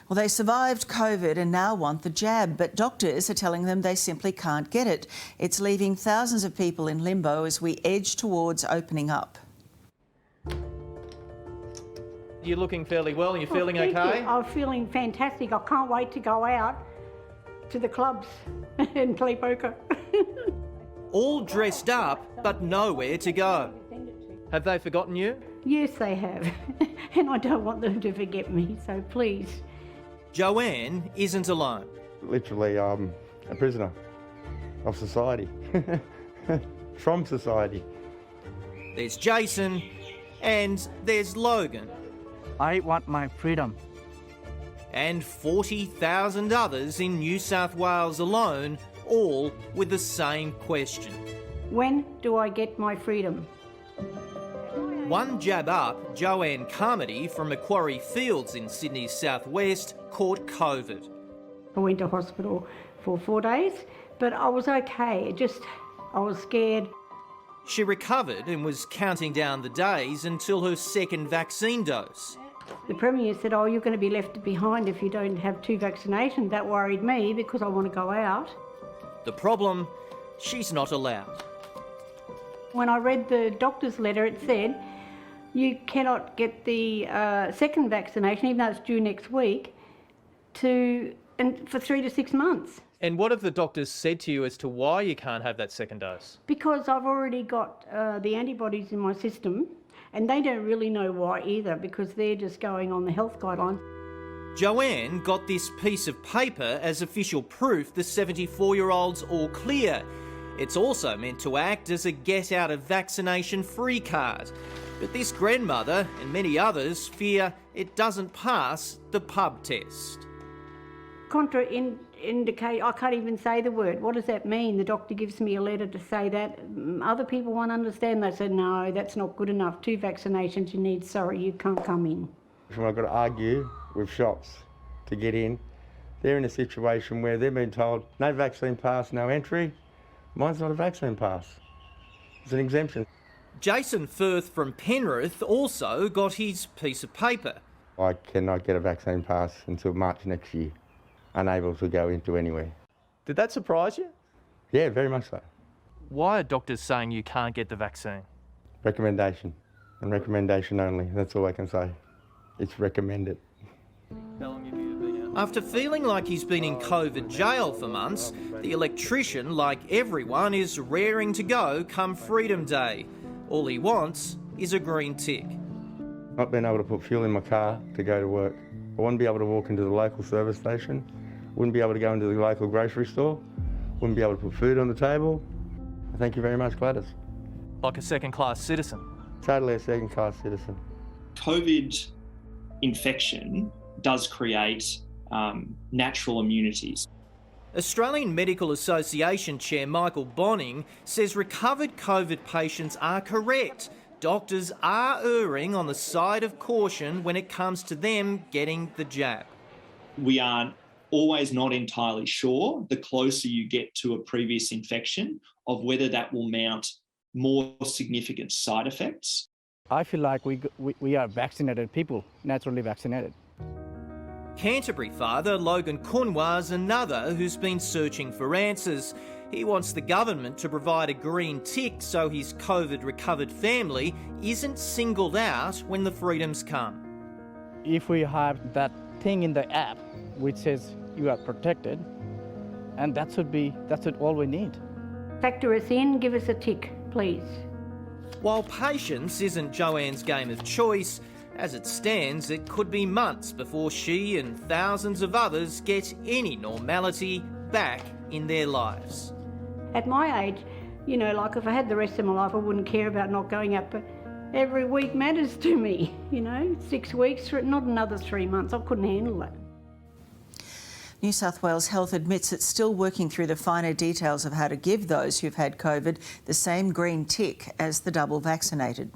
Well, they survived COVID and now want the jab, but doctors are telling them they simply can't get it. It's leaving thousands of people in limbo as we edge towards opening up. You're looking fairly well. You're feeling thank okay? you. I'm feeling fantastic. I can't wait to go out to the clubs and play poker. All dressed up, but nowhere to go. Have they forgotten you? Yes, they have. And I don't want them to forget me, so please. Joanne isn't alone. Literally, a prisoner of society, from society. There's Jason and there's Logan. I want my freedom. And 40,000 others in New South Wales alone, all with the same question. When do I get my freedom? One jab up, Joanne Carmody from Macquarie Fields in Sydney's southwest caught COVID. I went to hospital for 4 days, but I was okay. I was scared. She recovered and was counting down the days until her second vaccine dose. The Premier said, oh, you're going to be left behind if you don't have 2 vaccinations. That worried me because I want to go out. The problem, she's not allowed. When I read the doctor's letter, it said you cannot get the second vaccination, even though it's due next week, for 3 to 6 months. And what have the doctors said to you as to why you can't have that second dose? Because I've already got the antibodies in my system, and they don't really know why either, because they're just going on the health guidelines. Joanne got this piece of paper as official proof the 74-year-old's all clear. It's also meant to act as a get-out-of-vaccination-free card. But this grandmother and many others fear it doesn't pass the pub test. Contraindicate, I can't even say the word. What does that mean? The doctor gives me a letter to say that. Other people won't understand. They said, no, that's not good enough. 2 vaccinations you need, sorry, you can't come in. When I've got to argue with shops to get in, they're in a situation where they've been told, no vaccine pass, no entry. Mine's not a vaccine pass. It's an exemption. Jason Firth from Penrith also got his piece of paper. I cannot get a vaccine pass until March next year. Unable to go into anywhere. Did that surprise you? Yeah, very much so. Why are doctors saying you can't get the vaccine? Recommendation, and recommendation only. That's all I can say. It's recommended. After feeling like he's been in COVID jail for months, the electrician, like everyone, is raring to go come Freedom Day. All he wants is a green tick. Not being able to put fuel in my car to go to work. I wouldn't be able to walk into the local service station, wouldn't be able to go into the local grocery store, wouldn't be able to put food on the table. Thank you very much, Gladys. Like a second-class citizen? Totally a second-class citizen. COVID infection does create natural immunities. Australian Medical Association Chair Michael Bonning says recovered COVID patients are correct. Doctors are erring on the side of caution when it comes to them getting the jab. We are always not entirely sure, the closer you get to a previous infection, of whether that will mount more significant side effects. I feel like we are vaccinated people, naturally vaccinated. Canterbury father Logan Kunwa's another who's been searching for answers. He wants the government to provide a green tick so his COVID-recovered family isn't singled out when the freedoms come. If we have that thing in the app which says you are protected, and that's all we need. Factor us in, give us a tick, please. While patience isn't Joanne's game of choice, as it stands, it could be months before she and thousands of others get any normality back in their lives. At my age, like if I had the rest of my life, I wouldn't care about not going out, but every week matters to me, 6 weeks, not another 3 months. I couldn't handle that. New South Wales Health admits it's still working through the finer details of how to give those who've had COVID the same green tick as the double vaccinated.